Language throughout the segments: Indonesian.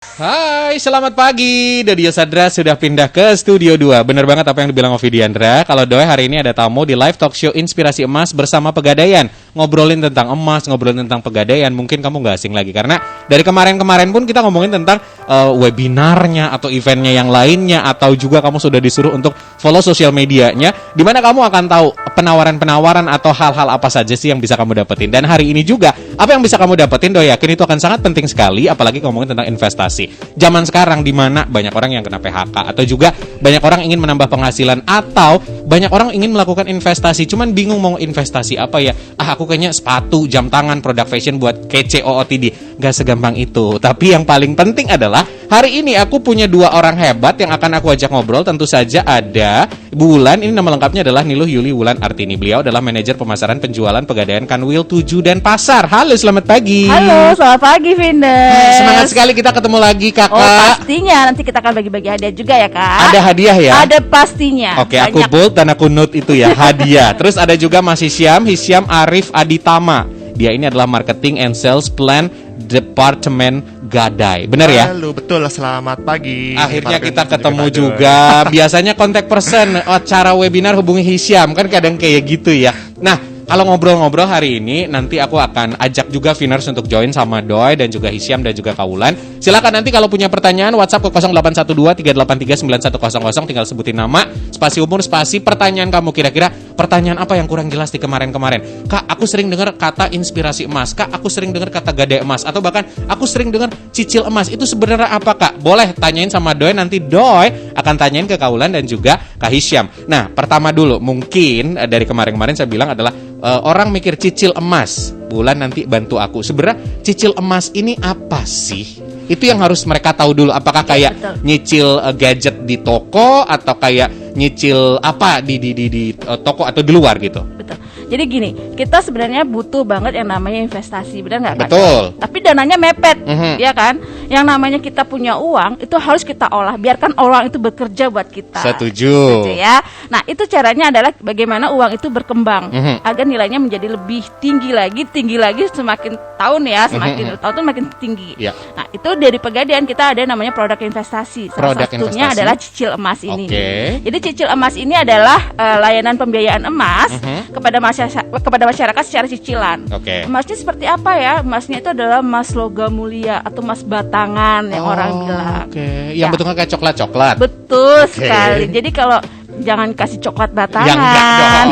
Hai, selamat pagi. Dodio Sadra sudah pindah ke Studio 2. Bener banget apa yang dibilang Ovi Diandra. Kalau Doi hari ini ada tamu di live talk show Inspirasi Emas bersama Pegadaian. Ngobrolin tentang emas, ngobrolin tentang Pegadaian. Mungkin kamu gak asing lagi. Karena dari kemarin-kemarin pun kita ngomongin tentang webinarnya atau eventnya yang lainnya. Atau juga kamu sudah disuruh untuk follow sosial medianya. Dimana kamu akan tahu penawaran-penawaran atau hal-hal apa saja sih yang bisa kamu dapetin. Dan hari ini juga, apa yang bisa kamu dapetin, Doi yakin itu akan sangat penting sekali. Apalagi ngomongin tentang investasi. Zaman sekarang di mana banyak orang yang kena PHK atau juga banyak orang ingin menambah penghasilan atau banyak orang ingin melakukan investasi cuman bingung mau investasi apa ya. Aku kayaknya sepatu, jam tangan, produk fashion buat kece OOTD. Gak segampang itu. Tapi yang paling penting adalah hari ini aku punya dua orang hebat yang akan aku ajak ngobrol. Tentu saja ada Wulan, ini nama lengkapnya adalah Niluh Yuli Wulan Artini. Beliau adalah manajer pemasaran penjualan Pegadaian Kanwil 7 dan Pasar. Halo, selamat pagi. Halo, selamat pagi Vindes. Semangat sekali kita ketemu lagi, Kakak. Oh, pastinya nanti kita akan bagi-bagi hadiah juga ya, Kak. Ada hadiah ya? Ada pastinya. Oke, aku bold dan aku note itu ya, hadiah. Terus ada juga Mas Hisyam Arif Aditama. Dia ini adalah Marketing and Sales Plan Departemen Gadai. Benar ya? Halo, betul. Selamat pagi. Akhirnya kita ketemu juga. Biasanya kontak person, cara webinar hubungi Hisyam. Kan kadang kayak gitu ya. Nah, kalau ngobrol-ngobrol hari ini, nanti aku akan ajak juga Viners untuk join sama Doi dan juga Hisyam dan juga Kaulan. Silakan nanti kalau punya pertanyaan WhatsApp ke 0812-383-9100. Tinggal sebutin nama, spasi umur, spasi pertanyaan kamu. Kira-kira pertanyaan apa yang kurang jelas di kemarin-kemarin? Kak, aku sering dengar kata inspirasi emas. Kak, aku sering dengar kata gadai emas. Atau bahkan aku sering dengar cicil emas. Itu sebenarnya apa, Kak? Boleh tanyain sama Doi. Nanti Doi akan tanyain ke Kaulan dan juga Kak Hisyam. Nah, pertama dulu, mungkin dari kemarin-kemarin saya bilang adalah orang mikir cicil emas. Bulan nanti bantu aku. Sebenarnya cicil emas ini apa sih? Itu yang harus mereka tahu dulu. Apakah kayak nyicil gadget di toko atau kayak nyicil apa di toko atau di luar gitu? Betul. Jadi gini, kita sebenarnya butuh banget yang namanya investasi, benar nggak, Kak? Betul. Tapi dananya mepet, ya kan? Yang namanya kita punya uang itu harus kita olah. Biarkan orang itu bekerja buat kita. Setuju. Gitu ya. Nah, itu caranya adalah bagaimana uang itu berkembang agar nilainya menjadi lebih tinggi lagi, semakin tahun ya, semakin tahun makin tinggi. Ya. Nah, itu dari Pegadaian kita ada namanya produk investasi. Salah satunya adalah cicil emas ini. Jadi cicil emas ini adalah layanan pembiayaan emas kepada masyarakat secara cicilan. Emasnya seperti apa ya? Emasnya itu adalah emas logam mulia atau emas batangan yang orang bilang. Yang bentuknya kayak coklat-coklat. Betul sekali. Jadi kalau jangan kasih coklat batangan. Ya enggak dong.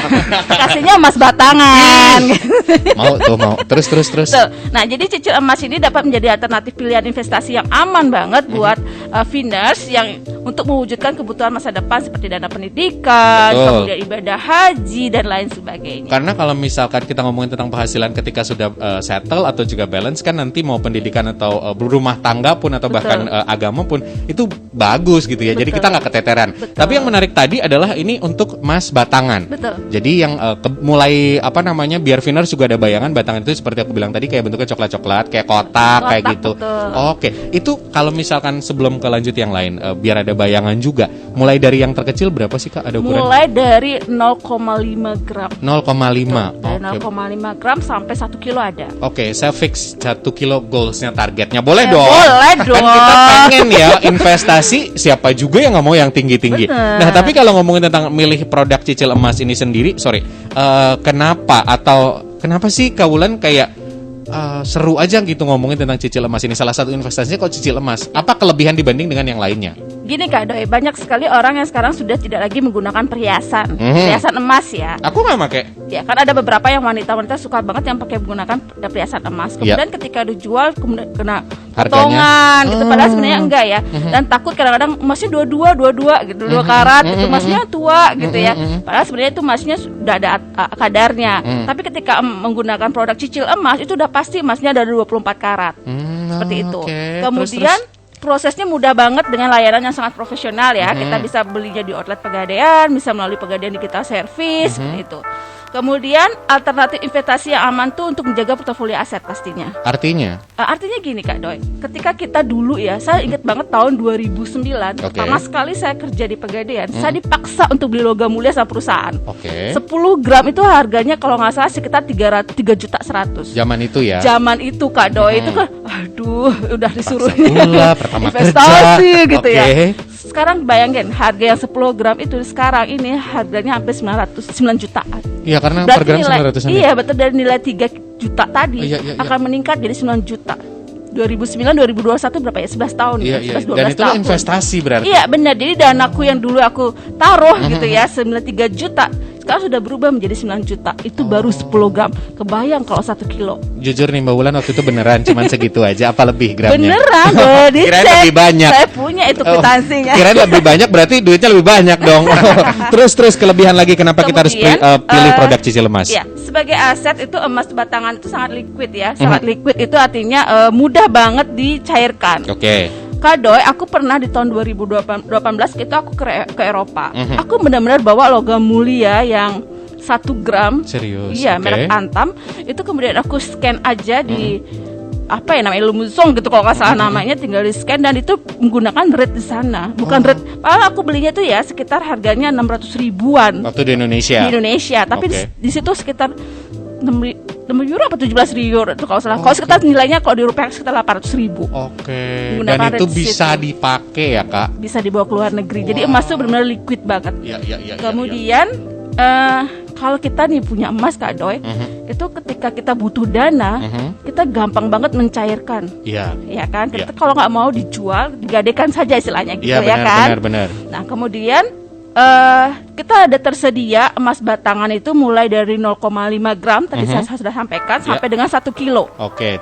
Kasihnya emas batangan. Mau. Terus. Nah, jadi cicil emas ini dapat menjadi alternatif pilihan investasi yang aman banget buat Viners yang untuk mewujudkan kebutuhan masa depan seperti dana pendidikan, kemudian ibadah haji dan lain sebagainya. Karena kalau misalkan kita ngomongin tentang penghasilan ketika sudah settle atau juga balance, kan nanti mau pendidikan atau rumah tangga pun atau bahkan agama pun itu bagus gitu ya. Jadi kita nggak keteteran. Tapi yang menarik tadi adalah ini untuk emas batangan. Jadi yang mulai biar Viners juga ada bayangan batangan itu seperti aku bilang tadi kayak bentuknya coklat-coklat, kayak kotak kayak gitu. Itu kalau misalkan sebelum ke lanjut yang lain, biar ada bayangan juga. Mulai dari yang terkecil berapa sih, Kak? Ada ukuran? Mulai dari 0,5 gram. 0,5. Dari 0,5 gram sampai 1 kilo ada. Saya fix 1 kilo goalsnya, targetnya. Boleh dong? Boleh dong. Kan kita pengen ya investasi, siapa juga yang nggak mau yang tinggi-tinggi. Nah, tapi kalau ngomongin tentang milih produk cicil emas ini sendiri, kenapa sih Kaulan kayak seru aja gitu ngomongin tentang cicil emas ini? Salah satu investasinya kok cicil emas. Apa kelebihan dibanding dengan yang lainnya? Gini, Kak Doi, banyak sekali orang yang sekarang sudah tidak lagi menggunakan perhiasan emas ya. Aku nggak pakai. Ya, kan ada beberapa yang wanita-wanita suka banget yang pakai menggunakan perhiasan emas. Kemudian ketika dijual kemudian kena potongan gitu. Padahal sebenarnya enggak ya. Dan takut kadang-kadang emasnya 22 gitu, 2 karat gitu, emasnya tua gitu ya. Padahal sebenarnya itu emasnya sudah ada kadarnya. Tapi ketika menggunakan produk cicil emas itu udah pasti emasnya ada 24 karat. Seperti itu. Kemudian prosesnya mudah banget dengan layanan yang sangat profesional ya. Kita bisa belinya di outlet Pegadaian, bisa melalui Pegadaian Digital Service, seperti itu. Kemudian alternatif investasi yang aman tuh untuk menjaga portofolio aset pastinya. Artinya? Artinya gini Kak Doi, ketika kita dulu ya, saya ingat banget tahun 2009, pertama sekali saya kerja di Pegadaian, saya dipaksa untuk beli logam mulia sama perusahaan. 10 gram itu harganya kalau nggak salah sekitar 3.100. Zaman itu ya? Zaman itu Kak Doi, itu kan, aduh udah disuruh pertama investasi kerja. gitu ya. Sekarang bayangin harga yang 10 gram itu sekarang ini harganya hampir 9 jutaan. Iya, karena Berarti per gram nilai, 900-an. iya betul, dari nilai 3 juta tadi akan meningkat jadi 9 juta. 2009 2021 berapa ya? 11 tahun iya, ya, 11 12 dan itu tahun. Investasi berarti. Iya benar. Jadi danaku yang dulu aku taruh gitu ya 93 juta sekarang sudah berubah menjadi 9 juta. Itu baru 10 gram. Kebayang kalau 1 kilo. Jujur nih Mbak Wulan, waktu itu beneran cuman segitu aja apa lebih gramnya? Beneran loh, Kirain lebih banyak. Saya punya itu kwitansinya. Kirain lebih banyak berarti duitnya lebih banyak dong. Terus kelebihan lagi kenapa kita harus pilih produk cicil emas? Iya, sebagai aset itu emas batangan itu sangat liquid ya. Sangat liquid itu artinya mudah banget dicairkan. Kak Doi, aku pernah di tahun 2018 itu aku ke Eropa. Aku benar-benar bawa logam mulia yang 1 gram. Serius? Iya, merek Antam. Itu kemudian aku scan aja di apa ya namanya, Lumuzong gitu kalau nggak salah namanya, tinggal di scan dan itu menggunakan rate di sana, bukan rate. Aku belinya tuh ya sekitar harganya 600 ribuan. Waktu di Indonesia. Di Indonesia, tapi di situ sekitar 6 euro apa 17 euro itu kalau salah. Kalau sekitar nilainya kalau di rupiah sekitar 800 ribu. Dan itu bisa dipakai ya Kak? Bisa dibawa ke luar negeri. Jadi emas itu benar-benar liquid banget. Kemudian kalau kita nih punya emas Kak Doi, itu ketika kita butuh dana, kita gampang banget mencairkan. Iya kan? Kita kalau nggak mau dijual, digadaikan saja istilahnya gitu ya kan? Benar. Nah kemudian kita ada tersedia emas batangan itu mulai dari 0,5 gram tadi saya sudah sampaikan sampai dengan 1 kilo.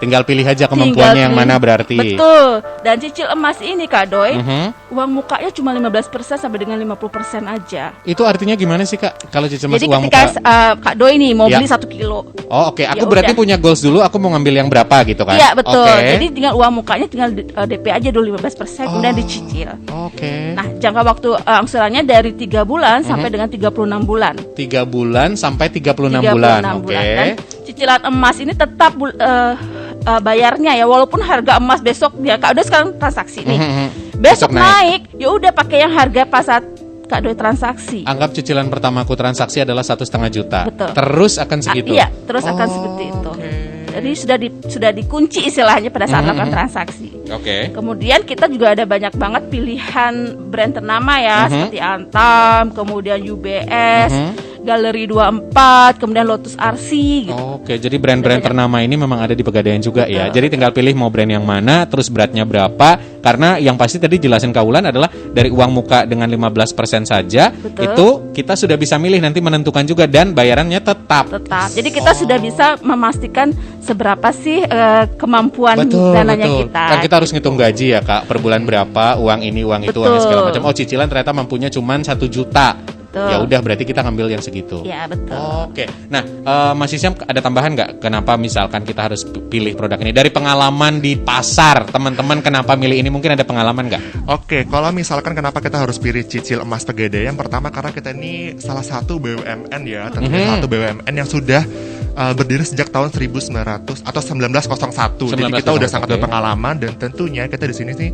Tinggal pilih aja kemampuannya yang mana berarti. Betul. Dan cicil emas ini Kak Doi, uang mukanya cuma 15% sampai dengan 50% aja. Itu artinya gimana sih Kak kalau cicil emas jadi uang ketika muka? Kak Doi nih mau beli 1 kilo. Aku berarti punya goals dulu, aku mau ngambil yang berapa gitu kan? Iya betul. Jadi dengan uang mukanya tinggal DP aja dulu 15%, kemudian dicicil. Nah jangka waktu angsurannya dari 3 bulan sampai dengan 36 bulan. 3 bulan sampai 36 bulan. Dan cicilan emas ini tetap bayarnya ya, walaupun harga emas besok ya Kak Doi sekarang transaksi nih. Besok naik, ya udah pakai yang harga pas saat Kak Doi transaksi. Anggap cicilan pertamaku transaksi adalah 1,5 juta. Betul. Terus akan segitu. Iya, terus akan seperti itu. Jadi sudah dikunci istilahnya pada saat melakukan transaksi. Kemudian kita juga ada banyak banget pilihan brand ternama ya, seperti Antam, kemudian UBS, Galeri 24, kemudian Lotus RC gitu. Jadi brand-brand ternama ini memang ada di Pegadaian juga ya. Jadi tinggal pilih mau brand yang mana, terus beratnya berapa. Karena yang pasti tadi jelasin Kak Wulan adalah dari uang muka dengan 15% saja. Itu kita sudah bisa milih nanti menentukan juga dan bayarannya tetap. Jadi kita sudah bisa memastikan seberapa sih kemampuan dananya kita. Kan kita harus ngitung gaji ya Kak, per bulan berapa, uang ini, uang itu, uang segala macam. Cicilan ternyata mampunya cuma 1 juta. Ya udah berarti kita ngambil yang segitu. Iya betul. Nah Mas Isyam ada tambahan nggak kenapa misalkan kita harus pilih produk ini dari pengalaman di pasar teman-teman, kenapa milih ini, mungkin ada pengalaman nggak? Kalau misalkan kenapa kita harus pilih cicil emas Pegadaian, pertama karena kita ini salah satu BUMN ya, tentunya satu BUMN yang sudah berdiri sejak tahun 1900 atau 1901. Jadi kita udah sangat berpengalaman dan tentunya kita di sini sih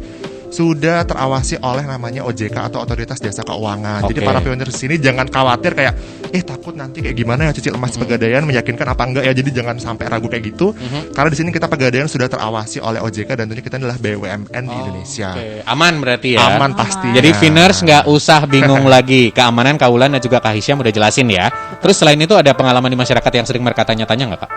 sudah terawasi oleh namanya OJK atau Otoritas Jasa Keuangan. Jadi para pionir di sini jangan khawatir kayak takut nanti kayak gimana ya cicil emas Pegadaian meyakinkan apa enggak ya. Jadi jangan sampai ragu kayak gitu. Karena di sini kita Pegadaian sudah terawasi oleh OJK dan tentunya kita adalah BUMN di Indonesia. Aman berarti ya. Aman pasti. Jadi Finers nggak usah bingung lagi. Keamanan Kak Wulan dan juga Kak Hisyam udah jelasin ya. Terus selain itu ada pengalaman di masyarakat yang sering mereka tanya-tanya nggak Kak?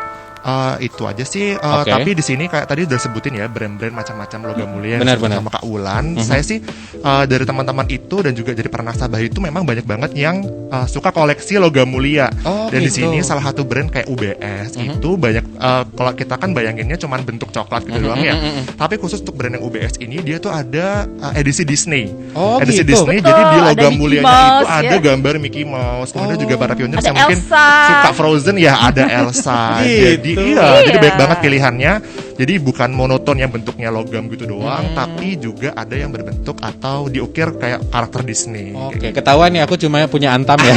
Itu aja sih. Tapi di sini kayak tadi udah sebutin ya brand-brand macam-macam logam mulia yang sama Kak Wulan. Saya sih dari teman-teman itu dan juga jadi para nasabah itu memang banyak banget yang suka koleksi logam mulia. Dan di sini salah satu brand kayak UBS itu banyak. Kalau kita kan bayanginnya cuman bentuk coklat gitu doang ya. Tapi khusus untuk brand yang UBS ini dia tuh ada edisi Disney. Edisi Disney. Betul, jadi di logam mulianya Mouse, itu ada gambar Mickey Mouse. Kemudian juga para pionir yang mungkin suka Frozen ya ada Elsa. Jadi jadi banyak banget pilihannya. Jadi bukan monoton yang bentuknya logam gitu doang, tapi juga ada yang berbentuk atau diukir kayak karakter Disney. Oke, ketahuan nih aku cuma punya Antam ya.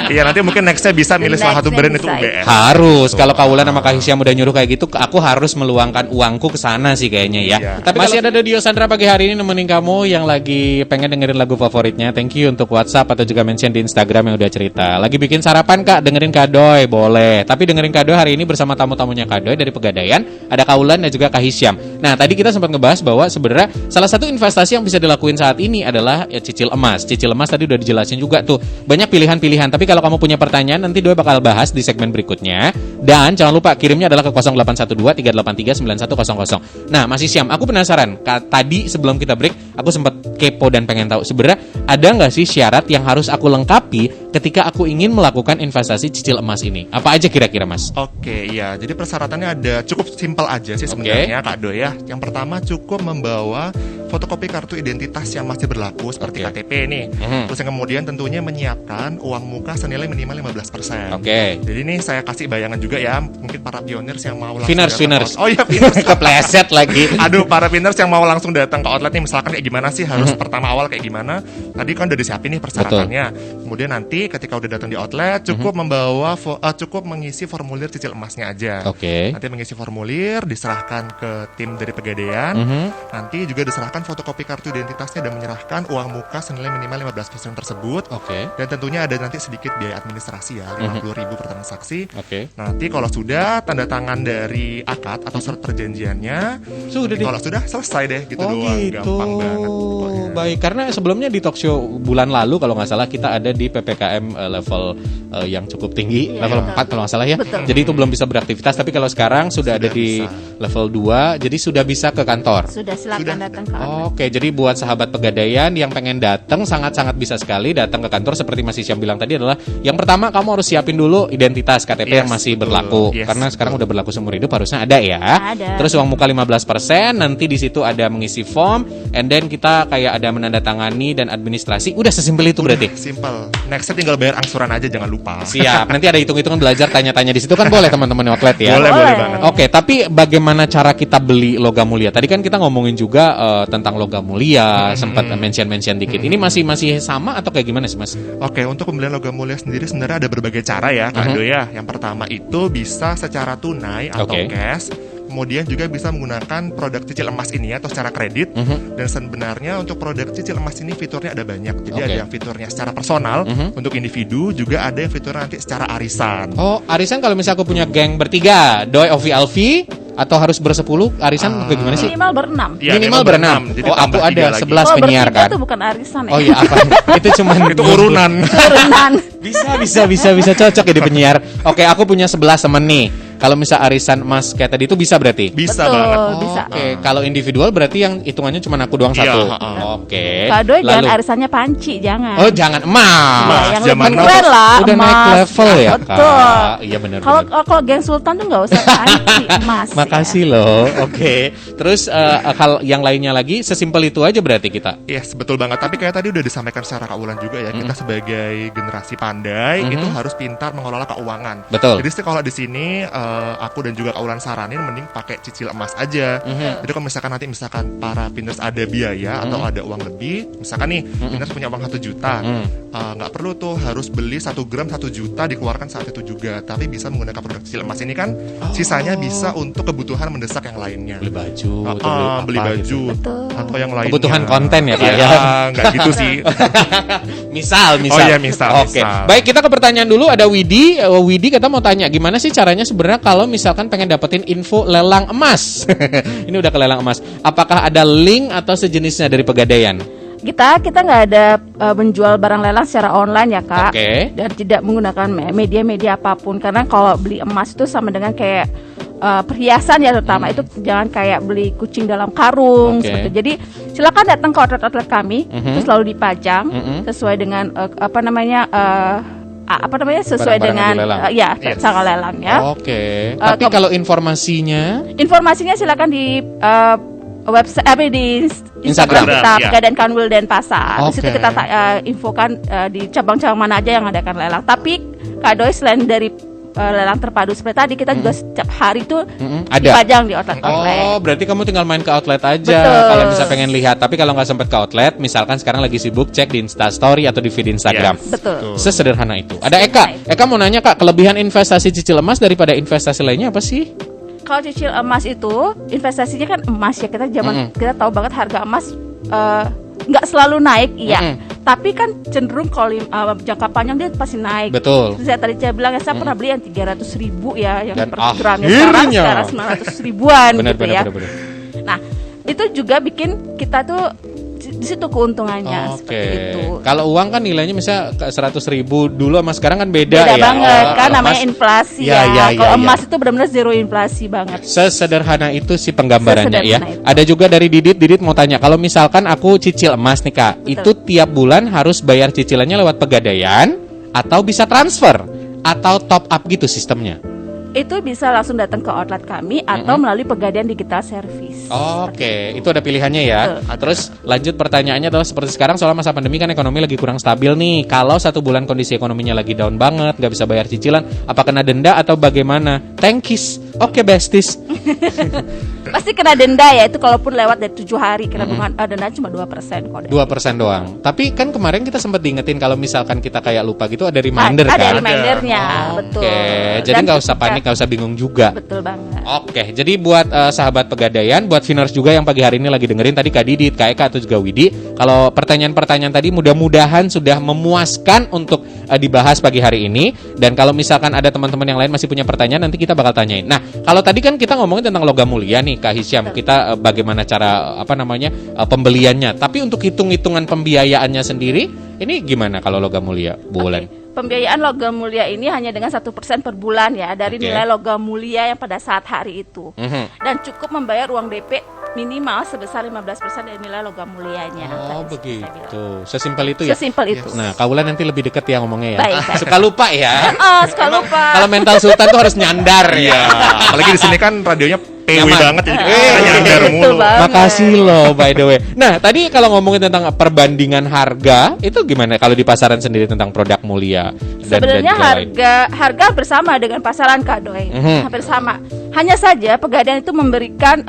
Iya, nanti mungkin nextnya bisa milih salah satu brand itu UBS. Harus, kalau Kaulan sama Kak Hisyam udah nyuruh kayak gitu, aku harus meluangkan uangku ke sana sih kayaknya ya. Iya. Tapi masih ada Dio Sandra pagi hari ini nemenin kamu yang lagi pengen dengerin lagu favoritnya. Thank you untuk WhatsApp atau juga mention di Instagram yang udah cerita. Lagi bikin sarapan Kak, dengerin Kak Doi, boleh. Tapi dengerin Kak Doi hari ini bersama tamu-tamunya Kak Doi dari Pegadaian, ada Kaulan dan juga Kak Hisyam. Nah, tadi kita sempat ngebahas bahwa sebenarnya salah satu investasi yang bisa dilakuin saat ini adalah ya, cicil emas. Cicil emas tadi udah dijelasin juga tuh. Banyak pilihan-pilihan, tapi kalau kamu punya pertanyaan nanti Doi bakal bahas di segmen berikutnya. Dan jangan lupa kirimnya adalah ke 0812 383 9100. Nah, Mas Hisyam, aku penasaran. Tadi sebelum kita break, aku sempat kepo dan pengen tahu sebenarnya ada nggak sih syarat yang harus aku lengkapi ketika aku ingin melakukan investasi cicil emas ini? Apa aja kira-kira, Mas? Oke, iya. Jadi persyaratannya ada cukup simpel aja sih sebenarnya, Kak Doi ya. Yang pertama cukup membawa fotokopi kartu identitas yang masih berlaku seperti KTP nih. Terus yang kemudian tentunya menyiapkan uang muka senilai minimal 15%. Jadi ini saya kasih bayangan juga ya, mungkin para pioners yang mau langsung Winners. Oh iya, Winners. Kepleset lagi. Aduh, para Pinners yang mau langsung datang ke outlet nih, misalkan kayak gimana sih, harus pertama awal kayak gimana. Tadi kan udah disiapin nih persyaratannya. Kemudian nanti ketika udah datang di outlet, cukup membawa cukup mengisi formulir cicil emasnya aja. Nanti mengisi formulir, diserahkan ke tim dari Pegadaian. Nanti juga diserahkan fotokopi kartu identitasnya dan menyerahkan uang muka senilai minimal 15% tersebut. Dan tentunya ada nanti sedikit biaya administrasi ya, 50.000 per transaksi. Nanti kalau sudah tanda tangan dari akad atau surat perjanjiannya, kalau sudah selesai deh gitu doang. Gampang banget pokoknya. Baik, karena sebelumnya di talk show bulan lalu kalau nggak salah kita ada di PPKM level yang cukup tinggi, level 4 kalau nggak salah ya. Jadi itu belum bisa beraktivitas, tapi kalau sekarang sudah ada di level 2, jadi sudah bisa ke kantor. Sudah, silakan datang ke outlet. Oke, jadi buat sahabat Pegadaian yang pengen datang sangat-sangat bisa sekali datang ke kantor. Seperti Mas Hisyam bilang tadi adalah yang pertama kamu harus siapin dulu identitas KTP yang masih berlaku. Karena sekarang udah berlaku seumur hidup harusnya ada ya. Terus uang muka 15%, nanti di situ ada mengisi form, and then kita kayak ada menandatangani dan administrasi. Udah sesimpel itu berarti. Simple. Nextnya tinggal bayar angsuran aja, jangan lupa. Siap. Nanti ada hitung-hitungan belajar tanya-tanya di situ kan boleh teman-teman outlet ya. Boleh banget. Oke, tapi bagaimana cara kita beli logam mulia? Tadi kan kita ngomongin juga tentang logam mulia, sempat mention dikit. Ini masih sama atau kayak gimana sih, Mas? Oke, untuk pembelian logam mulia sendiri sebenarnya ada berbagai cara ya, Kak Doi ya. Yang pertama itu bisa secara tunai atau cash. Kemudian juga bisa menggunakan produk cicil emas ini atau secara kredit. Dan sebenarnya untuk produk cicil emas ini fiturnya ada banyak. Jadi ada yang fiturnya secara personal untuk individu, juga ada yang fiturnya nanti secara arisan. Oh, arisan kalau misalnya aku punya geng bertiga, Doi, Ovi, Alfi, atau harus bersepuluh, arisan kayak gimana sih? Minimal berenam. Ya, minimal berenam. Jadi Oh, aku ada 11 Oh, penyiar bertiga kan. itu bukan arisan ya. Oh iya, apa? Itu cuman itu urunan. Urunan. Bisa cocok jadi penyiar. Oke, aku punya 11 temen nih. Kalau misal arisan emas kayak tadi itu bisa berarti? Bisa Betul, banget. bisa. Oke, kalau individual berarti yang hitungannya cuma aku doang Iya, satu. heeh. Oke. Kak Doi jangan Lalu- arisannya panci, jangan. Oh, jangan emas. Emas, yang zaman lebih now keren lah, Udah naik emas. level ya, Betul. Kak. Iya benar. Kalau geng Sultan tuh nggak usah panci, emas. Makasih loh. Oke. Terus hal yang lainnya lagi sesimpel itu aja berarti kita. Yes, betul banget. Tapi kayak tadi udah disampaikan secara Kak Wulan juga ya, kita sebagai generasi pandai itu harus pintar mengelola keuangan. Betul. Jadi kalau di sini aku dan juga Kak Wulan saranin mending pakai cicil emas aja. Jadi kalau misalkan para Pinners ada biaya atau ada uang lebih, misalkan nih Pinners punya uang 1 juta, nggak perlu tuh harus beli 1 gram 1 juta dikeluarkan saat itu juga, tapi bisa menggunakan produk cicil emas ini kan, sisanya bisa untuk kebutuhan mendesak yang lainnya. Beli baju, atau Beli apa baju gitu. atau yang lainnya. Kebutuhan konten ya, Kak, Iya, ya? nggak gitu sih. Misal. Oh iya, misal. Oke. Baik, kita ke pertanyaan dulu. Ada Widi. Widi kita mau tanya gimana sih caranya sebenarnya kalau misalkan pengen dapetin info lelang emas. Ini udah ke lelang emas. Apakah ada link atau sejenisnya dari Pegadaian? Kita nggak ada menjual barang lelang secara online ya Kak. Dan tidak menggunakan media-media apapun, karena kalau beli emas itu sama dengan kayak perhiasan ya, terutama itu jangan kayak beli kucing dalam karung seperti itu. Jadi silakan datang ke outlet kami, itu selalu dipajang sesuai dengan sesuai Barang-barang dengan yang cara lelang ya. Oke. Tapi kalau informasinya silakan di website di Instagram kita, ya. Pegadaian Kanwil Denpasar. Di situ Oke. kita infokan di cabang-cabang mana aja yang adakan lelang. Tapi Kak Doi selain dari lelang terpadu seperti tadi, kita juga setiap hari tuh Ada. dipajang di outlet-outlet. Oh, berarti kamu tinggal main ke outlet aja Betul. kalau bisa pengen lihat. Tapi kalau nggak sempat ke outlet, misalkan sekarang lagi sibuk, cek di Instastory atau di feed Instagram. Yes. Betul. Sesederhana itu. Ada Sederhana Eka. Eka mau nanya Kak, kelebihan investasi cicil emas daripada investasi lainnya apa sih? Kalau cicil emas itu investasinya kan emas ya, kita tahu banget harga emas nggak selalu naik, iya. Tapi kan cenderung kalau jangka panjang dia pasti naik. Betul. Seperti saya bilang ya, saya pernah beli yang 300.000 ya, yang Dan per gramnya sekarang 900 ribuan Benar, gitu benar, ya. benar. Nah, itu juga bikin kita tuh di situ keuntungannya seperti itu. Kalau uang kan nilainya misalnya 100.000 dulu sama sekarang kan beda ya. Banget kan, Kalau namanya emas- inflasi Ya, ya. ya, Kalau ya, emas itu benar-benar zero inflasi banget. Sesederhana itu sih penggambarannya ya. Sesederhana itu. Ada juga dari Didit mau tanya, kalau misalkan aku cicil emas nih Kak, Betul. itu tiap bulan harus bayar cicilannya lewat Pegadaian atau bisa transfer atau top up gitu sistemnya? Itu bisa langsung datang ke outlet kami atau melalui Pegadaian Digital Service. Oke, itu ada pilihannya ya. Betul. Terus lanjut pertanyaannya adalah seperti sekarang soal masa pandemi kan ekonomi lagi kurang stabil nih. Kalau 1 bulan kondisi ekonominya lagi down banget, nggak bisa bayar cicilan, apa kena denda atau bagaimana? Thankies. Oke, besties. Pasti kena denda ya, itu kalaupun lewat dari 7 hari kena bunga denda cuma 2% kok. 2% doang. Tapi kan kemarin kita sempat diingetin kalau misalkan kita kayak lupa gitu ada reminder Ada kan? remindernya, Oke, betul. jadi Dan nggak usah ketika- panik, nggak usah bingung juga. Betul banget. Oke, jadi buat sahabat Pegadaian, buat Viners juga yang pagi hari ini lagi dengerin tadi Kak Didit, Kak Eka atau juga Widi, kalau pertanyaan-pertanyaan tadi mudah-mudahan sudah memuaskan untuk dibahas pagi hari ini. Dan kalau misalkan ada teman-teman yang lain masih punya pertanyaan, nanti kita bakal tanyain. Nah, kalau tadi kan kita ngomongin tentang logam mulia nih Kak Hisyam, kita bagaimana cara pembeliannya. Tapi untuk hitung-hitungan pembiayaannya sendiri, ini gimana kalau logam mulia, Bu Wulan? Pembiayaan logam mulia ini hanya dengan 1% per bulan ya dari Oke. nilai logam mulia yang pada saat hari itu. Mhm. Dan cukup membayar uang DP minimal sebesar 15% dari nilai logam mulianya. Oh, Tadi saya bilang. begitu. Sesimpel itu ya. Sesimpel itu. Nah, Kak Wulan nanti lebih deket ya ngomongnya ya. Baik, baik. Suka lupa ya. Suka lupa. Kalau mental sultan tuh harus nyandar Iya, ya. apalagi di sini kan radionya PW Nyaman. banget jadi kita nyandar Betul mulu. banget. Makasih loh by the way. Nah, tadi kalau ngomongin tentang perbandingan harga, itu gimana kalau di pasaran sendiri tentang produk mulia? Sebenarnya juga lain? harga bersama dengan pasaran Kak Doi, hampir sama. Hanya saja Pegadaian itu memberikan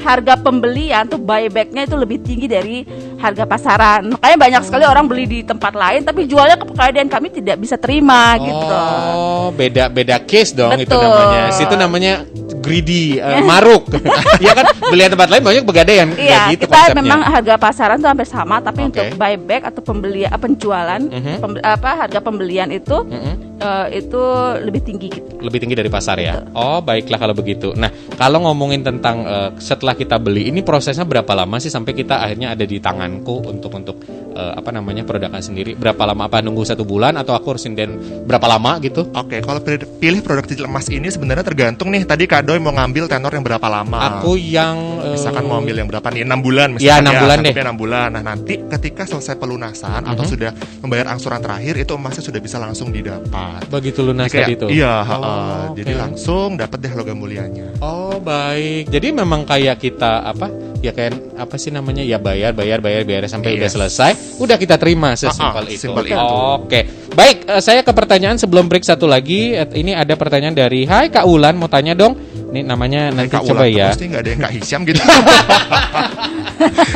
harga pembelian tuh buybacknya itu lebih tinggi dari harga pasaran. Makanya banyak sekali orang beli di tempat lain, tapi jualnya ke Pegadaian kami tidak bisa terima gitu. Oh, beda case dong itu Betul. namanya. Situ namanya greedy, maruk. Iya kan, beli tempat lain banyak Pegadaian. Iya, Nggak gitu kita konsepnya. memang harga pasaran tuh hampir sama, tapi Oke. untuk buyback atau penjualan, harga pembelian itu itu lebih tinggi gitu. Lebih tinggi dari pasar ya. Oh, baiklah kalau begitu. Nah, kalau ngomongin tentang setelah kita beli, ini prosesnya berapa lama sih sampai kita akhirnya ada di tanganku untuk produknya sendiri? Berapa lama? Apa nunggu 1 bulan atau aku harus sinden berapa lama gitu? Oke, kalau pilih produk cicil emas ini sebenarnya tergantung nih. Tadi Kak Doi mau ngambil tenor yang berapa lama? Aku yang Misalkan mau ambil yang berapa nih? 6 bulan Ya, misalkan 6 bulan deh. sangkupnya 6 bulan. Nah, nanti ketika selesai pelunasan atau sudah membayar angsuran terakhir, itu emasnya sudah bisa langsung didapat. begitu lunas Jadi tadi kayak- tuh. Iya, Oh, jadi oke. langsung dapat deh logam mulianya. Oh, baik. Jadi memang kayak kita ya bayar sampai udah Yes. selesai, udah kita terima sesimpel itu. simpel itu. Oke. Baik, saya ke pertanyaan sebelum break satu lagi. Ini ada pertanyaan dari Hai Kak Wulan, mau tanya dong. Ini namanya nanti Kak coba Ulan ya. terus nih, nggak ada yang Kak Hisyam gitu.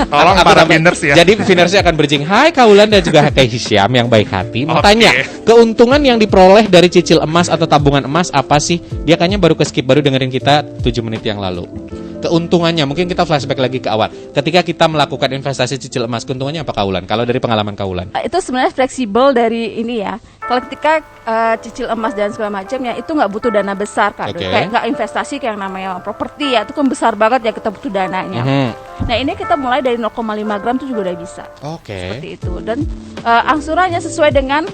Tolong Aku para tambah- Viners ya. Jadi Vinersnya akan bridging. Hai Kak Wulan dan juga Kak Hisyam yang baik hati. Mau Oke. tanya, keuntungan yang diperoleh dari cicil emas atau tabungan emas apa sih? Dia kayaknya baru baru dengerin kita 7 menit yang lalu. Keuntungannya, mungkin kita flashback lagi ke awal. Ketika kita melakukan investasi cicil emas, keuntungannya apa Kak Wulan? Kalau dari pengalaman Kak Wulan? Itu sebenarnya fleksibel dari ini ya. Kalau ketika cicil emas dan segala macam ya, itu nggak butuh dana besar Kak Doi. Oke. Kayak nggak investasi kayak yang namanya properti ya, itu kan besar banget ya kita butuh dananya. Nah ini kita mulai dari 0,5 gram itu juga udah bisa. Oke. Seperti itu. Dan angsurannya sesuai dengan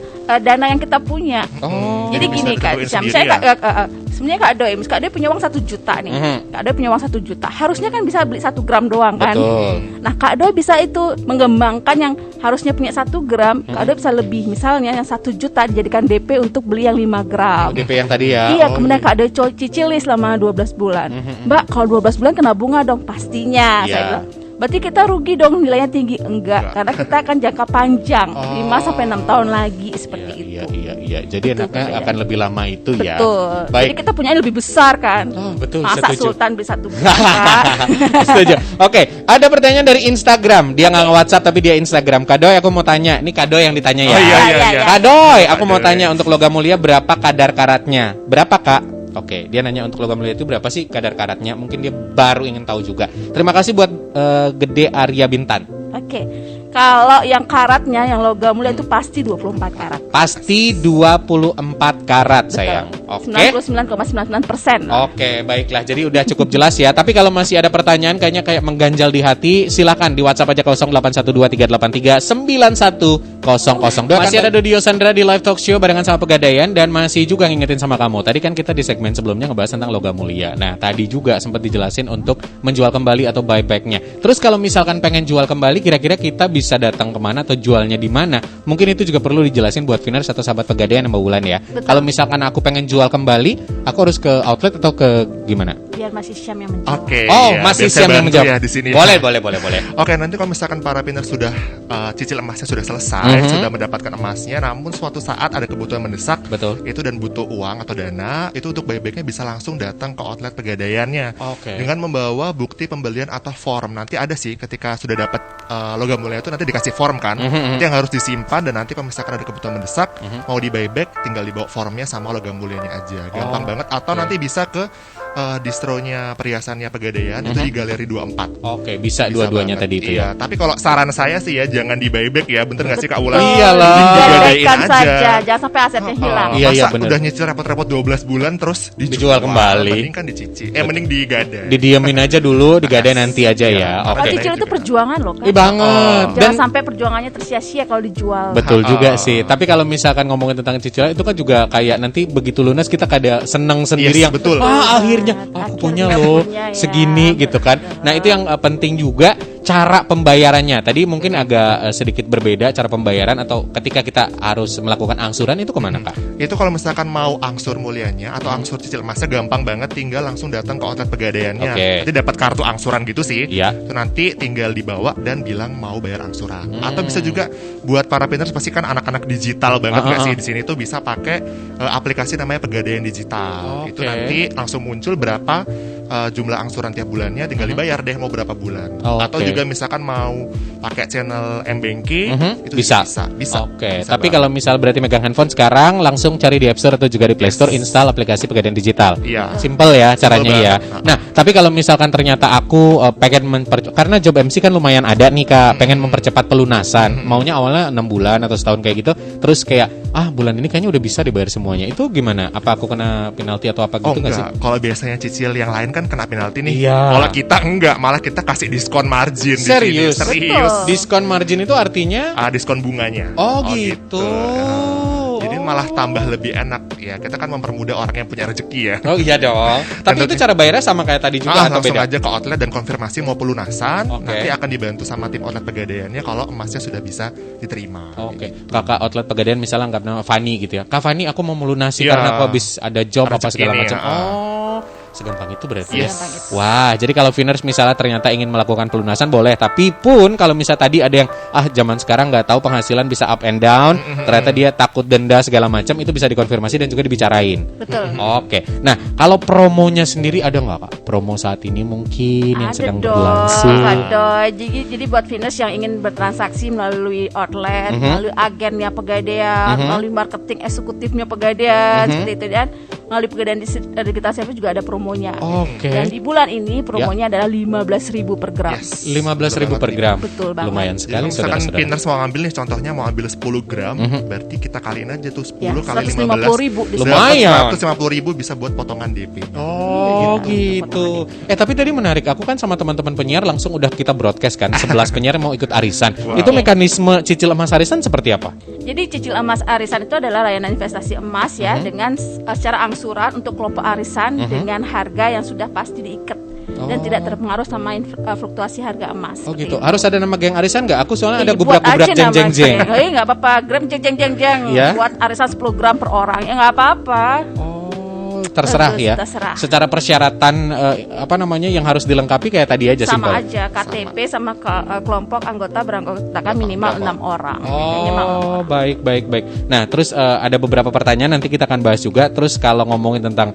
dana yang kita punya. Oh. Jadi bisa gini Kak, ditentuin misalnya sendiri sebenarnya Kak Doi, Kak Doi punya uang 1 juta nih. Kak Doi punya uang 1 juta. Harusnya kan bisa beli 1 gram doang kan. Betul. Nah Kak Doi bisa itu mengembangkan yang harusnya punya 1 gram, Kak Doi bisa lebih. Misalnya yang 1 juta dijadikan DP untuk beli yang 5 gram. DP yang tadi ya. Iya, kemudian Kak Doi cicil nih selama 12 bulan. Mbak, kalau 12 bulan kena bunga dong pastinya. Iya. Saya bilang, Berarti kita rugi dong nilainya tinggi? Enggak. Karena kita akan jangka panjang 5-6 tahun lagi seperti itu. Iya. Jadi enaknya akan lebih lama itu ya. Betul. Baik. Jadi kita punya lebih besar kan. Oh, betul. Masa Setuju. Sultan beli 1 bulan. Setuju. Oke, ada pertanyaan dari Instagram. Dia nggak nge-WhatsApp tapi dia Instagram. Kadoy, aku mau tanya. Ini Kadoy yang ditanya ya. Oh iya. Kadoy, aku mau Kadoy. tanya untuk logam mulia berapa kadar karatnya? Berapa, Kak? Oke, dia nanya untuk logam mulia itu berapa sih kadar karatnya? Mungkin dia baru ingin tahu juga. Terima kasih buat Gede Arya Bintan. Oke. Kalau yang karatnya, yang logam mulia itu pasti 24 karat. Pasti 24 karat, sayang. Oke. 99,99%. Oke, baiklah. Jadi udah cukup jelas ya. Tapi kalau masih ada pertanyaan kayaknya kayak mengganjal di hati, silakan di WhatsApp aja 0812-383-9100. Masih ada Dodio Sandra di Live Talk Show barengan sama Pegadaian dan masih juga ngingetin sama kamu. Tadi kan kita di segmen sebelumnya ngebahas tentang logam mulia. Nah, tadi juga sempat dijelasin untuk menjual kembali atau buybacknya. Terus kalau misalkan pengen jual kembali, kira-kira kita bisa datang kemana atau jualnya di mana? Mungkin itu juga perlu dijelasin buat Viners atau sahabat Pegadaian Mbak Wulan ya. Kalau misalkan aku pengen jual kembali, aku harus ke outlet atau ke gimana? Biar masih Syam yang menjawab. Oke. Oh, ya, masih biar saya Syam yang bantu menjawab. ya di sini. Boleh. Oke, nanti kalau misalkan para pinner sudah cicil emasnya sudah selesai, sudah mendapatkan emasnya, namun suatu saat ada kebutuhan mendesak, Betul. itu dan butuh uang atau dana, itu untuk buybacknya bisa langsung datang ke outlet Pegadaiannya. Oke. Dengan membawa bukti pembelian atau form. Nanti ada sih ketika sudah dapat logam mulia itu nanti dikasih form kan, itu yang harus disimpan dan nanti kalau misalkan ada kebutuhan mendesak, mau di buyback, tinggal dibawa formnya sama logam mulianya aja, gampang banget. Atau nanti bisa ke distronya perhiasannya Pegadaian itu di Galeri 24. Oke, bisa dua-duanya banget. tadi itu Iya, ya. tapi kalau saran saya sih ya jangan di buyback ya, bener nggak sih Kak Wulan? Iyalah. Digadain Buybackkan aja. saja, jangan sampai asetnya hilang. Iya, Masa bener. udah nyicil repot-repot 12 bulan terus Dijual kembali. Mending kan dicicil. Mending digadai. Didiemin aja dulu, digadai nanti aja ya. Kalau Oke. cicil itu perjuangan loh kan. Banget. Jangan sampai perjuangannya tersia-sia kalau dijual. Betul juga sih. Tapi kalau misalkan ngomongin tentang cicilan itu kan juga kayak nanti begitu lunas kita kayak seneng sendiri Yes, yang betul. akhirnya aku punya loh punya ya. segini gitu kan. Nah, itu yang penting juga cara pembayarannya. Tadi mungkin agak sedikit berbeda cara pembayaran atau ketika kita harus melakukan angsuran itu kemana, Kak? Itu kalau misalkan mau angsur mulianya atau angsur cicil emasnya gampang banget, tinggal langsung datang ke outlet Pegadaiannya. Oke. Nanti dapat kartu angsuran gitu sih. Iya. Itu nanti tinggal dibawa dan bilang mau bayar angsuran. Atau bisa juga buat para pinners pasti kan anak-anak digital banget nggak sih di sini tuh bisa pakai aplikasi namanya Pegadaian Digital. Oke. Itu nanti langsung muncul berapa jumlah angsuran tiap bulannya, tinggal dibayar deh mau berapa bulan. Oke. Atau juga misalkan mau pakai channel M-Banking itu Bisa. bisa. Oke, Bisa tapi banget. kalau misal berarti megang handphone sekarang langsung cari di App Store atau juga di Play Store, install aplikasi Pegadaian Digital. Iya. Simple ya caranya ya. banget. Nah, tapi kalau misalkan ternyata aku pengen karena job MC kan lumayan ada nih Kak, pengen mempercepat pelunasan. Maunya awalnya 6 bulan atau setahun kayak gitu, terus kayak bulan ini kayaknya udah bisa dibayar semuanya. Itu gimana? Apa aku kena penalti atau apa gitu nggak sih? enggak. Kalau biasanya cicil yang lain kan kena penalti nih. Iya. Kalau kita enggak, malah kita kasih diskon margin di Serius? sini. Serius. Betul. Diskon margin itu artinya Diskon bunganya. Oh, gitu. Jadi malah tambah lebih enak ya. Kita kan mempermudah orang yang punya rezeki ya. Oh iya dong. Tapi itu cara bayarnya sama kayak tadi juga atau langsung beda? aja ke outlet dan konfirmasi mau pelunasan. Oke. Nanti akan dibantu sama tim outlet Pegadaiannya kalau emasnya sudah bisa diterima. Oke, kakak outlet Pegadaian misalnya anggap nama Fani gitu ya. Kak Fani, aku mau melunasi Iya. karena aku habis ada job apa Rezeki segala nih, macam. ya. Oh, segampang itu berarti ya. Yes. Wah, jadi kalau Viners misalnya ternyata ingin melakukan pelunasan boleh. Tapi pun kalau misalnya tadi ada yang zaman sekarang nggak tahu penghasilan bisa up and down, ternyata dia takut denda segala macam, itu bisa dikonfirmasi dan juga dibicarain. Betul. Oke, nah kalau promonya sendiri ada nggak Kak? Promo saat ini mungkin yang sedang berlangsung. Ada. Jadi buat Viners yang ingin bertransaksi melalui outlet, melalui agennya Pegadaian, melalui marketing eksekutifnya Pegadaian, seperti itu dan melalui Pegadaian Digital Service juga ada promonya. Oke. Dan di bulan ini promonya adalah 15.000 per gram. Yes. 15.000 per gram. Betul banget. Lumayan Jadi sekali kalau misalkan saudara-saudara. pinners mau ngambil nih, contohnya mau ambil 10 gram, berarti kita kaliin aja tuh 10 Ya, kali 150.000 15. Lumayan. 150.000 bisa buat potongan DP. Oh gitu. Tapi tadi menarik. Aku kan sama teman-teman penyiar langsung udah kita broadcast kan. 11 penyiar mau ikut arisan. Wow. Itu mekanisme cicil emas arisan seperti apa? Jadi cicil emas arisan itu adalah layanan investasi emas ya dengan secara angsuran untuk kelompok arisan dengan harga yang sudah pasti diikat dan tidak terpengaruh sama fluktuasi harga emas. Oh seperti gitu. itu. Harus ada nama geng arisan nggak? Aku soalnya ada Buat gubrak-gubrak aja jeng-jeng-jeng. namanya. Oh, nggak apa-apa, gram jeng-jeng-jeng. Ya? Buat arisan 10 gram per orang, ya nggak apa-apa. Oh terserah ya. Terserah. Secara persyaratan yang harus dilengkapi kayak tadi aja Sama simpel. aja KTP sama kelompok anggota beranggotakan minimal 6 orang. Minimal 6 orang. Baik. Nah, terus ada beberapa pertanyaan nanti kita akan bahas juga. Terus kalau ngomongin tentang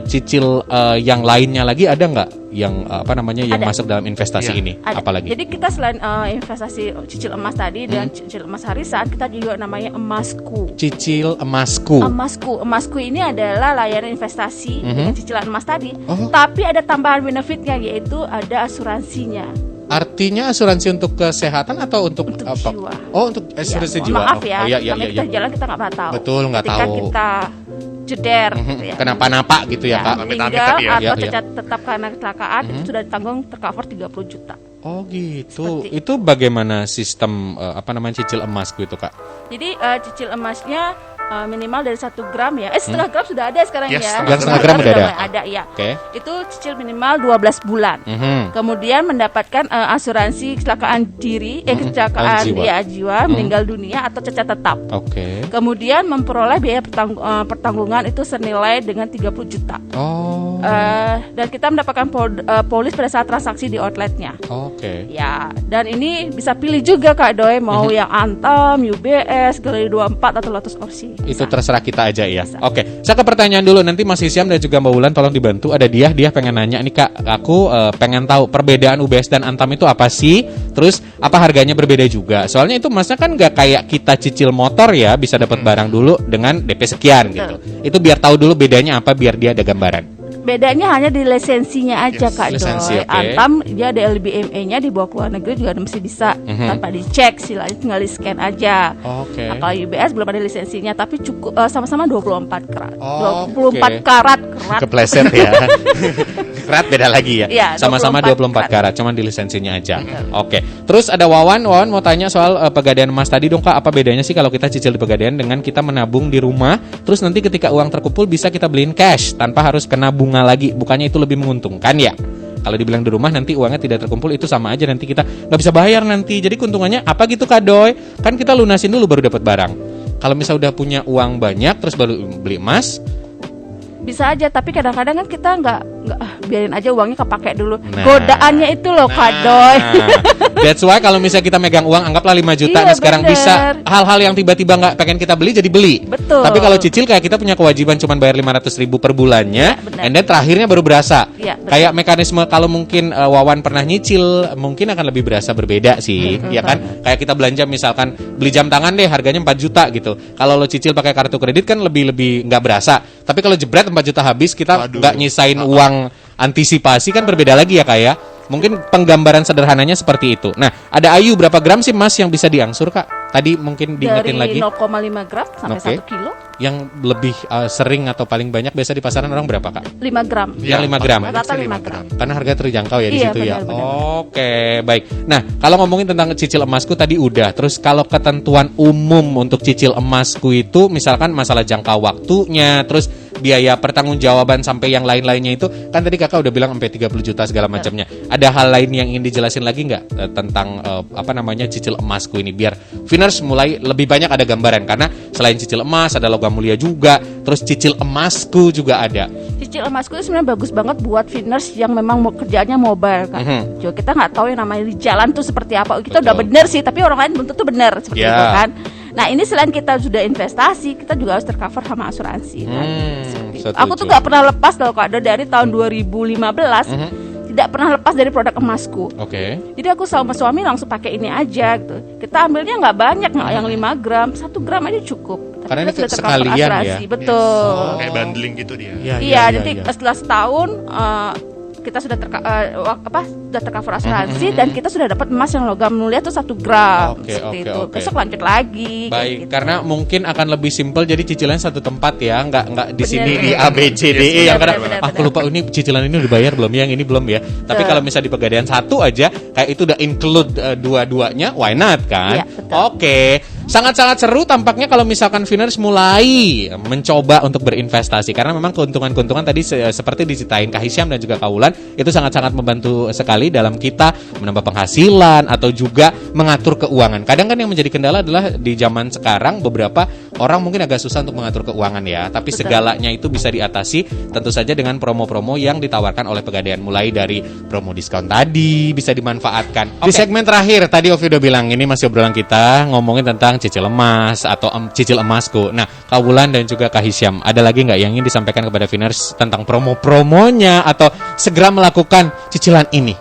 cicil yang lainnya lagi ada nggak yang yang Ada. masuk dalam investasi ini? Ada. Apalagi? Jadi kita selain investasi cicil emas tadi dan cicil emas harisan, kita juga namanya emasku. Cicil emasku. Emasku ini adalah layanan investasi dengan cicilan emas tadi, Oh. tapi ada tambahan benefitnya yaitu ada asuransinya. Artinya asuransi untuk kesehatan atau untuk Untuk apa? jiwa. Oh, untuk asuransi Ya, jiwa. Maaf Oh, ya, iya. namanya kita jalan kita nggak pernah tahu. Betul, nggak Ketika tahu. kita jeder, gitu ya. Kenapa-napa gitu ya, Kak? Amit-amit meninggal tapi ya. atau Iya. cacat tetap karena kecelakaan itu sudah ditanggung tercover 30 juta. Oh gitu. Seperti Itu bagaimana sistem cicil emas gitu, Kak? Jadi cicil emasnya minimal dari 1 gram ya. Setengah gram sudah ada sekarang Yes, ya. yang setengah gram udah ada. mulai ada ya. Oke. Itu cicil minimal 12 bulan. Kemudian mendapatkan asuransi kecelakaan diri, kecelakaan jiwa. jiwa, meninggal dunia atau cacat tetap. Oke. Kemudian memperoleh biaya pertanggungan itu senilai dengan 30 juta. Oh. Dan kita mendapatkan polis pada saat transaksi di outletnya. Oke. Ya, dan ini bisa pilih juga Kak Doi mau yang Antam, UBS, Gallery 24 atau Lotus Opsi. Itu Bisa. terserah kita aja ya. Bisa. Oke, saya ke pertanyaan dulu. Nanti Mas Isyam dan juga Mbak Wulan tolong dibantu. Ada dia pengen nanya nih Kak. Aku pengen tahu perbedaan UBS dan Antam itu apa sih? Terus apa harganya berbeda juga? Soalnya itu Masnya kan nggak kayak kita cicil motor ya, bisa dapat barang dulu dengan DP sekian gitu. Itu biar tahu dulu bedanya apa, biar dia ada gambaran. Bedanya hanya di lisensinya aja Yes, Kak lisensi, Doi. oke. Antam dia ada LBMA-nya dibawa ke luar negeri juga mesti bisa tanpa dicek, silanya tinggal di-scan aja. Oke. Nah, kalau UBS belum ada lisensinya tapi cukup sama-sama 24 karat. Oh, 24 oke. karat. Kepleset ya. Kerat beda lagi ya. Iya, Sama-sama 24 karat, cuman di lisensinya aja. Oke. Terus ada Wawan mau tanya soal pegadaian emas tadi dong Kak. Apa bedanya sih kalau kita cicil di pegadaian dengan kita menabung di rumah, terus nanti ketika uang terkumpul bisa kita beliin cash tanpa harus kena bunga lagi. Bukannya itu lebih menguntungkan ya? Kalau dibilang di rumah nanti uangnya tidak terkumpul, itu sama aja nanti kita nggak bisa bayar nanti. Jadi keuntungannya apa gitu Kak Doi? Kan kita lunasin dulu baru dapat barang. Kalau misal udah punya uang banyak terus baru beli emas, Bisa aja, tapi kadang-kadang kan kita nggak biarin aja uangnya kepake dulu. Nah. Godaannya itu loh Kak Doi. That's why kalau misalnya kita megang uang anggaplah 5 juta Iya, nih sekarang bener. bisa hal-hal yang tiba-tiba nggak pengen kita beli jadi beli. Betul. Tapi kalau cicil kayak kita punya kewajiban cuma bayar 500.000 per bulannya, Iya, bener. and then terakhirnya baru berasa. Iya, betul. Kayak mekanisme kalau mungkin Wawan pernah nyicil, mungkin akan lebih berasa berbeda sih, ya kan? Kayak kita belanja misalkan beli jam tangan deh harganya 4 juta gitu. Kalau lo cicil pakai kartu kredit kan lebih nggak berasa. Tapi kalau jebret 4 juta habis kita Waduh. nggak nyisain uang antisipasi kan berbeda lagi ya kayak. Mungkin penggambaran sederhananya seperti itu. Nah, ada Ayu berapa gram sih emas yang bisa diangsur Kak? Tadi mungkin diingetin Dari lagi. 0,5 gram sampai Oke. 1 kilo. Yang lebih sering atau paling banyak biasa di pasaran orang berapa Kak? 5 gram. Yang 5 gram. Rata 5 gram. Karena harga terjangkau ya di Iya, situ ya. benar-benar. Oke, baik. Nah, kalau ngomongin tentang cicil emasku tadi udah. Terus kalau ketentuan umum untuk cicil emasku itu misalkan masalah jangka waktunya, terus biaya pertanggungjawaban sampai yang lain-lainnya itu kan tadi Kakak udah bilang sampai 30 juta segala macamnya. Ada hal lain yang ingin dijelasin lagi nggak tentang cicil emasku ini biar Finers mulai lebih banyak ada gambaran karena selain cicil emas ada logam mulia juga, terus cicil emasku juga ada. Cicil emasku itu sebenarnya bagus banget buat Finers yang memang kerjaannya mobile kan. Juga kita nggak tahu yang namanya di jalan tuh seperti apa. Kita udah bener sih, tapi orang lain belum tentu bener seperti Ya. itu kan. Nah ini selain kita sudah investasi, kita juga harus tercover sama asuransi. Kan? Seperti itu. Setuju. Aku tuh nggak pernah lepas loh Kak, dari tahun 2015 tidak pernah lepas dari produk emasku. Oke. Jadi aku sama suami langsung pakai ini aja gitu. Kita ambilnya nggak banyak, nggak yang 5 gram, 1 gram aja cukup. Tapi Karena kita ini sudah tercover sekalian ya? asuransi, betul. Kayak bundling gitu dia. Iya, nanti setelah setahun kita sudah sudah tercover asuransi dan kita sudah dapat emas yang logam mulia tuh 1 gram. Oke, Seperti oke, itu. oke. Besok lanjut lagi. kayak Baik, gitu. karena mungkin akan lebih simpel jadi cicilannya satu tempat ya, nggak di sini di Bener. A B C D E yang kadang Bener, aku lupa ini cicilan ini udah bayar belum ya, yang ini belum ya. Tapi Betul. kalau misalnya di Pegadaian satu aja kayak itu udah include dua-duanya, why not kan? Iya, betul. Oke. sangat-sangat seru tampaknya kalau misalkan Finers mulai mencoba untuk berinvestasi, karena memang keuntungan-keuntungan tadi seperti diceritain Kak Hisyam dan juga Kak Wulan itu sangat-sangat membantu sekali dalam kita menambah penghasilan atau juga mengatur keuangan. Kadang kan yang menjadi kendala adalah di zaman sekarang beberapa orang mungkin agak susah untuk mengatur keuangan ya, tapi segalanya itu bisa diatasi tentu saja dengan promo-promo yang ditawarkan oleh Pegadaian, mulai dari promo diskon tadi bisa dimanfaatkan. Di segmen terakhir tadi Ovi udah bilang ini masih obrolan kita ngomongin tentang cicil emas atau cicil emasku. Nah, Kak Wulan dan juga Kak Hisyam, ada lagi nggak yang ingin disampaikan kepada Finers tentang promo-promonya atau segera melakukan cicilan ini?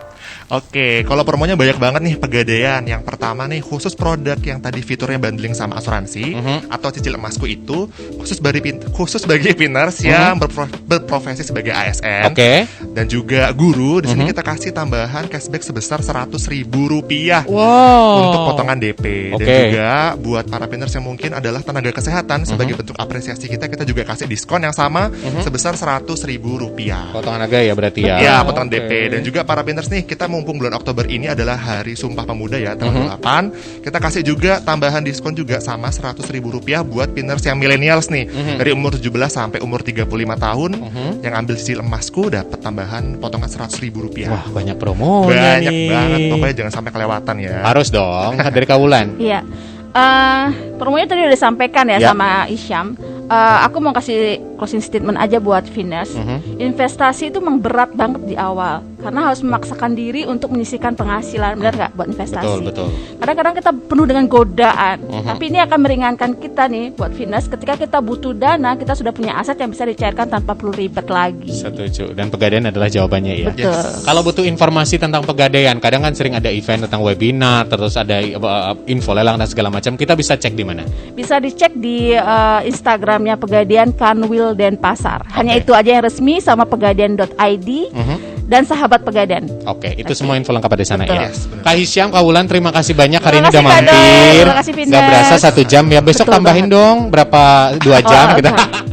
Oke, kalau promonya banyak banget nih Pegadaian. Yang pertama nih, khusus produk yang tadi fiturnya bundling sama asuransi atau cicil emasku itu khusus bagi Finers yang berprofesi sebagai ASN dan juga guru. Di sini kita kasih tambahan cashback sebesar Rp100.000 untuk potongan DP. Dan juga buat para Finers yang mungkin adalah tenaga kesehatan, sebagai bentuk apresiasi kita juga kasih diskon yang sama sebesar Rp100.000. Potongan harga ya berarti ya? Ya, potongan DP. Dan juga para Finers nih, kita mumpung bulan Oktober ini adalah Hari Sumpah Pemuda ya, tanggal 8, kita kasih juga tambahan diskon juga sama Rp100.000 buat Finers yang millennials nih, dari umur 17 sampai umur 35 tahun, yang ambil cicil emasku dapat tambahan potongan Rp100.000. Wah, banyak promonya banyak nih. banget, pokoknya jangan sampai kelewatan ya. Harus dong, dari Kak Wulan. Iya. Promonya tadi udah disampaikan ya sama Hisyam. Aku mau kasih closing statement aja buat Finers. Investasi itu memang berat banget di awal, karena harus memaksakan diri untuk menyisihkan penghasilan, benar nggak, buat investasi. Betul. Kadang-kadang kita penuh dengan godaan, tapi ini akan meringankan kita nih buat Finers. Ketika kita butuh dana, kita sudah punya aset yang bisa dicairkan tanpa perlu ribet lagi. Setuju. Dan Pegadaian adalah jawabannya ya. Betul. Kalau butuh informasi tentang Pegadaian, kadang kan sering ada event tentang webinar, terus ada info lelang dan segala macam. Kita bisa cek di mana? Bisa dicek di Instagramnya Pegadaian Kanwil Denpasar. Hanya itu aja yang resmi, sama pegadaian.id dan sahabat Pegadaian. Itu semua info lengkap ada di sana ya. Yes, benar. Kak Hisyam, Kak Wulan, terima kasih banyak hari ini Terima udah kasih, Kak mampir. Terima kasih, Finers. Gak berasa 1 jam ya. Besok Betul tambahin banget. dong berapa 2 jam gitu. oke.